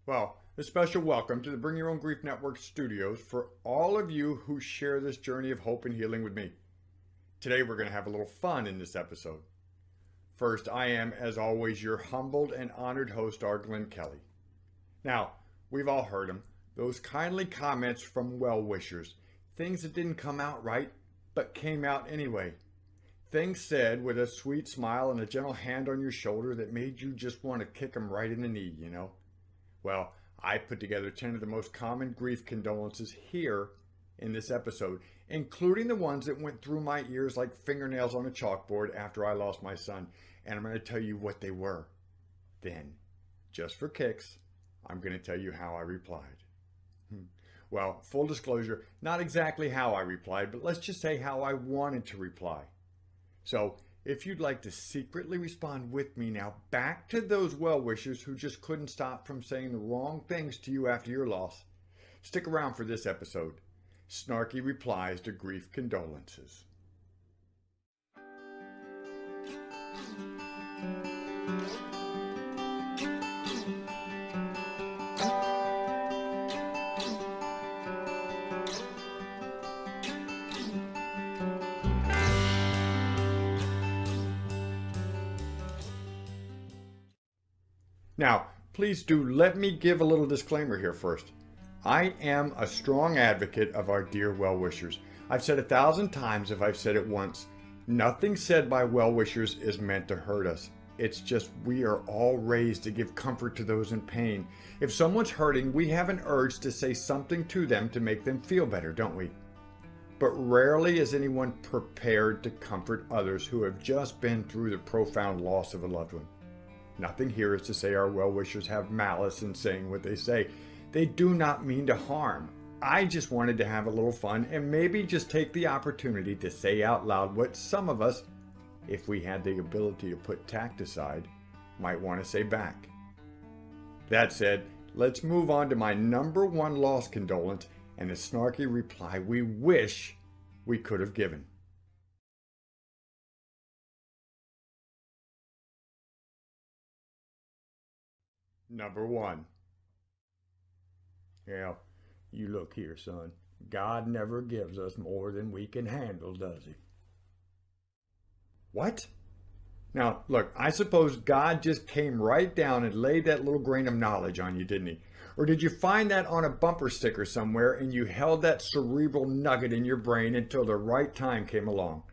Well, a special welcome to the Bring Your Own Grief Network studios for all of you who share this journey of hope and healing with me. Today we're going to have a little fun in this episode. First, I am, as always, your humbled and honored host, R. Glenn Kelly. Now, we've all heard them, those kindly comments from well-wishers, things that didn't come out right, but came out anyway. Things said with a sweet smile and a gentle hand on your shoulder that made you just want to kick them right in the knee, you know? Well, I put together 10 of the most common grief condolences here in this episode, including the ones that went through my ears like fingernails on a chalkboard after I lost my son. And I'm going to tell you what they were. Then, just for kicks, I'm going to tell you how I replied. Well, full disclosure, not exactly how I replied, but let's just say how I wanted to reply. So, if you'd like to secretly respond with me now back to those well-wishers who just couldn't stop from saying the wrong things to you after your loss, stick around for this episode. Snarky Replies to Grief Condolences. Now, please do let me give a little disclaimer here first. I am a strong advocate of our dear well-wishers. I've said 1,000 times if I've said it once. Nothing said by well-wishers is meant to hurt us. It's just we are all raised to give comfort to those in pain. If someone's hurting, we have an urge to say something to them to make them feel better, don't we? But rarely is anyone prepared to comfort others who have just been through the profound loss of a loved one. Nothing here is to say our well-wishers have malice in saying what they say. They do not mean to harm. I just wanted to have a little fun and maybe just take the opportunity to say out loud what some of us, if we had the ability to put tact aside, might want to say back. That said, let's move on to my number one loss condolence and the snarky reply we wish we could have given. Number one. Yeah, you look here, son. God never gives us more than we can handle, does he? What? Now, look, I suppose God just came right down and laid that little grain of knowledge on you, didn't he? Or did you find that on a bumper sticker somewhere and you held that cerebral nugget in your brain until the right time came along?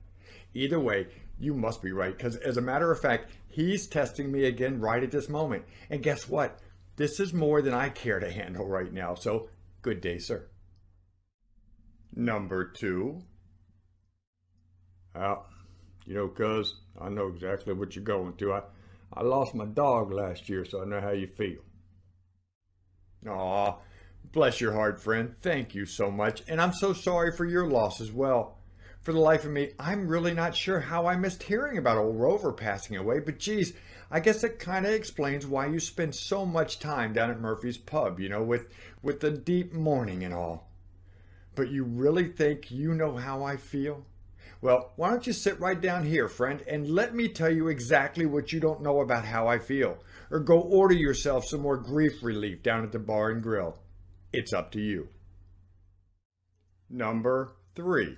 Either way, you must be right, because as a matter of fact, he's testing me again right at this moment. And guess what? This is more than I care to handle right now, so good day, sir. Number two. Well, cuz, I know exactly what you're going through. I lost my dog last year, so I know how you feel. Aw, bless your heart, friend. Thank you so much. And I'm so sorry for your loss as well. For the life of me, I'm really not sure how I missed hearing about old Rover passing away, but geez, I guess it kind of explains why you spend so much time down at Murphy's Pub, with the deep mourning and all. But you really think you know how I feel? Well, why don't you sit right down here, friend, and let me tell you exactly what you don't know about how I feel. Or go order yourself some more grief relief down at the bar and grill. It's up to you. Number three.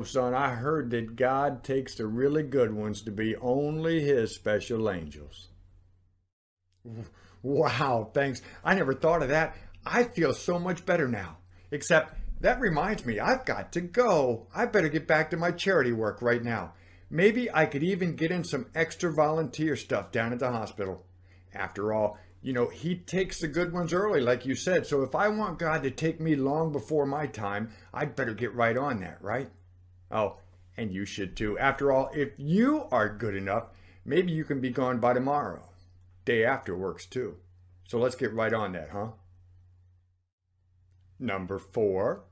Son, I heard that God takes the really good ones to be only his special angels. Wow, thanks. I never thought of that. I feel so much better now. Except, that reminds me, I've got to go. I better get back to my charity work right now. Maybe I could even get in some extra volunteer stuff down at the hospital. After all, he takes the good ones early, like you said, so if I want God to take me long before my time, I'd better get right on that, right? Oh, and you should too. After all, if you are good enough, maybe you can be gone by tomorrow. Day after works too. So let's get right on that, huh? Number four.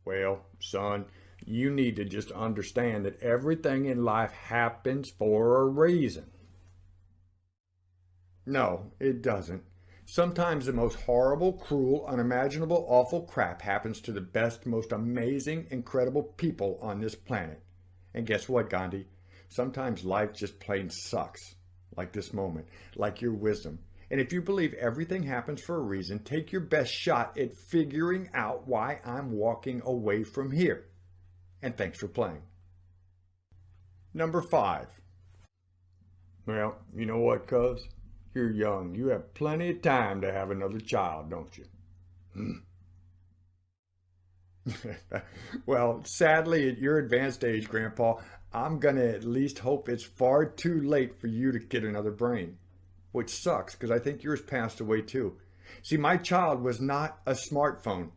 Well, son, you need to just understand that everything in life happens for a reason. No, it doesn't. Sometimes the most horrible, cruel, unimaginable, awful crap happens to the best, most amazing, incredible people on this planet. And guess what, Gandhi? Sometimes life just plain sucks. Like this moment, like your wisdom. And if you believe everything happens for a reason, take your best shot at figuring out why I'm walking away from here. And thanks for playing. Number 5. Well, you know what, cuz? You're young. You have plenty of time to have another child, don't you? Well, sadly, at your advanced age, Grandpa, I'm going to at least hope it's far too late for you to get another brain. Which sucks, because I think yours passed away too. See, my child was not a smartphone.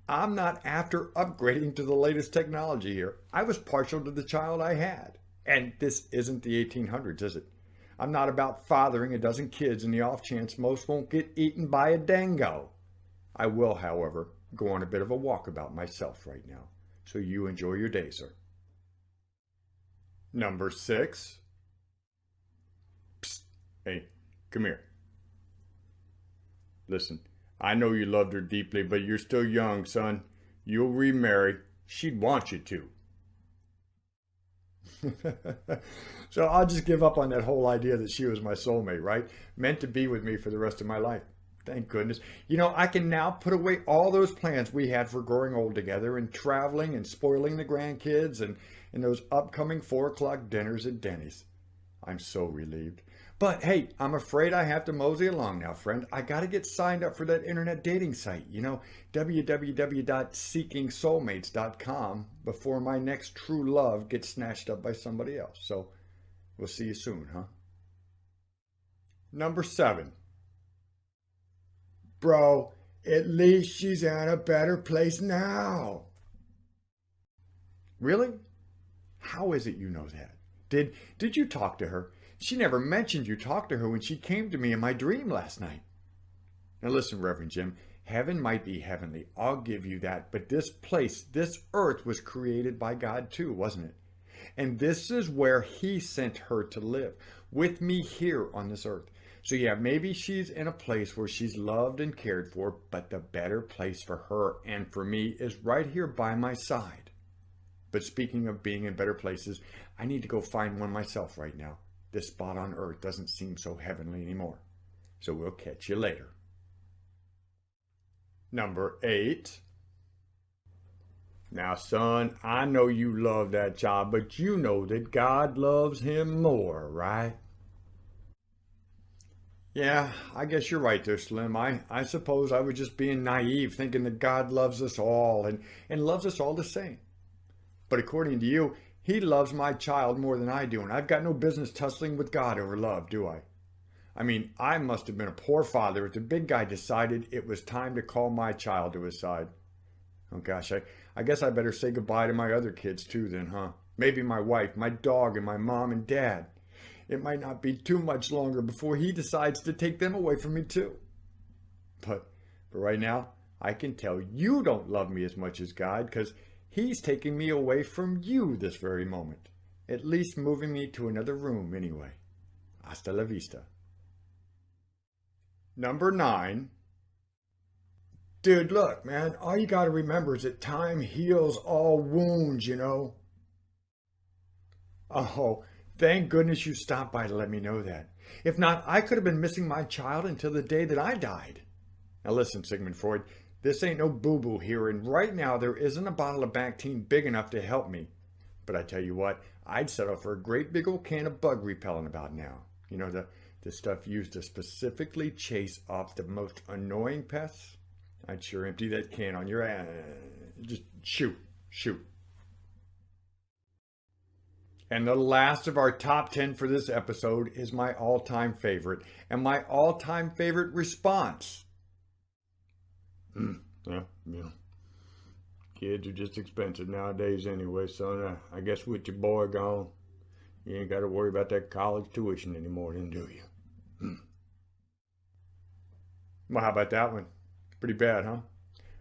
I'm not after upgrading to the latest technology here. I was partial to the child I had. And this isn't the 1800s, is it? I'm not about fathering a dozen kids in the off chance most won't get eaten by a dango. I will, however, go on a bit of a walkabout myself right now. So you enjoy your day, sir. Number 6. Psst. Hey, come here. Listen, I know you loved her deeply, but you're still young, son. You'll remarry. She'd want you to. So I'll just give up on that whole idea that she was my soulmate, right? Meant to be with me for the rest of my life. Thank goodness. You know, I can now put away all those plans we had for growing old together and traveling and spoiling the grandkids and those upcoming 4 o'clock dinners at Denny's. I'm so relieved. But hey, I'm afraid I have to mosey along now, friend. I got to get signed up for that internet dating site, you know, www.seekingsoulmates.com, before my next true love gets snatched up by somebody else. So we'll see you soon, huh? Number 7. Bro, at least she's in a better place now. Really? How is it you know that? Did you talk to her? She never mentioned you talked to her when she came to me in my dream last night. Now listen, Reverend Jim, heaven might be heavenly. I'll give you that. But this place, this earth was created by God too, wasn't it? And this is where he sent her to live, with me here on this earth. So yeah, maybe she's in a place where she's loved and cared for, but the better place for her and for me is right here by my side. But speaking of being in better places, I need to go find one myself right now. This spot on earth doesn't seem so heavenly anymore. So we'll catch you later. Number 8. Now, son, I know you love that child, but you know that God loves him more, right? Yeah, I guess you're right there, Slim. I suppose I was just being naive, thinking that God loves us all and loves us all the same. But according to you, he loves my child more than I do, and I've got no business tussling with God over love, do I? I mean, I must have been a poor father if the big guy decided it was time to call my child to his side. Oh gosh, I guess I better say goodbye to my other kids too then, huh? Maybe my wife, my dog, and my mom and dad. It might not be too much longer before he decides to take them away from me too. But right now, I can tell you don't love me as much as God, because he's taking me away from you this very moment. At least moving me to another room anyway. Hasta la vista. Number 9. Dude, look, man, all you gotta remember is that time heals all wounds, you know? Oh, thank goodness you stopped by to let me know that. If not, I could have been missing my child until the day that I died. Now listen, Sigmund Freud, this ain't no boo-boo here, and right now there isn't a bottle of Bactine big enough to help me. But I tell you what, I'd settle for a great big old can of bug repellent about now. You know, the stuff used to specifically chase off the most annoying pests? I'd sure empty that can on your ass. Just shoot. And the last of our top 10 for this episode is my all-time favorite, and my all-time favorite response. Yeah. Kids are just expensive nowadays anyway, son. I guess with your boy gone, you ain't got to worry about that college tuition anymore, then, do you? Well, how about that one? Pretty bad, huh?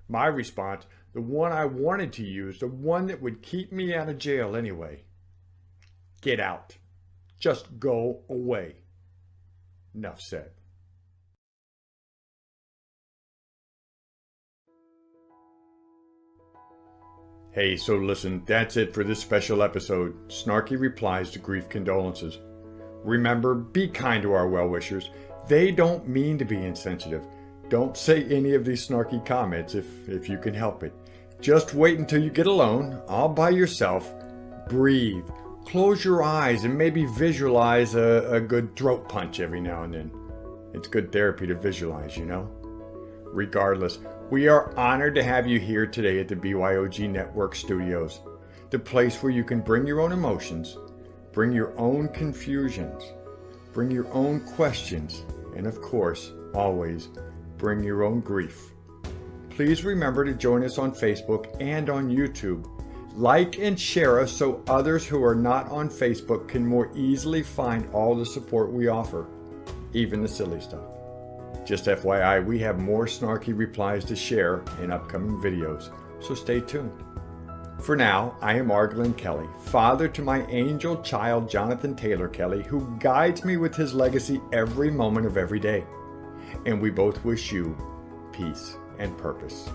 My response, the one I wanted to use, the one that would keep me out of jail anyway. Get out. Just go away. Enough said. Hey, so listen, that's it for this special episode, Snarky Replies to Grief Condolences. Remember, be kind to our well-wishers. They don't mean to be insensitive. Don't say any of these snarky comments if you can help it. Just wait until you get alone, all by yourself. Breathe. Close your eyes and maybe visualize a good throat punch every now and then. It's good therapy to visualize, you know? Regardless, we are honored to have you here today at the BYOG Network Studios, the place where you can bring your own emotions, bring your own confusions, bring your own questions, and of course, always bring your own grief. Please remember to join us on Facebook and on YouTube. Like and share us so others who are not on Facebook can more easily find all the support we offer, even the silly stuff. Just FYI, we have more snarky replies to share in upcoming videos, so stay tuned. For now, I am Arglen Kelly, father to my angel child Jonathan Taylor Kelly, who guides me with his legacy every moment of every day. And we both wish you peace and purpose.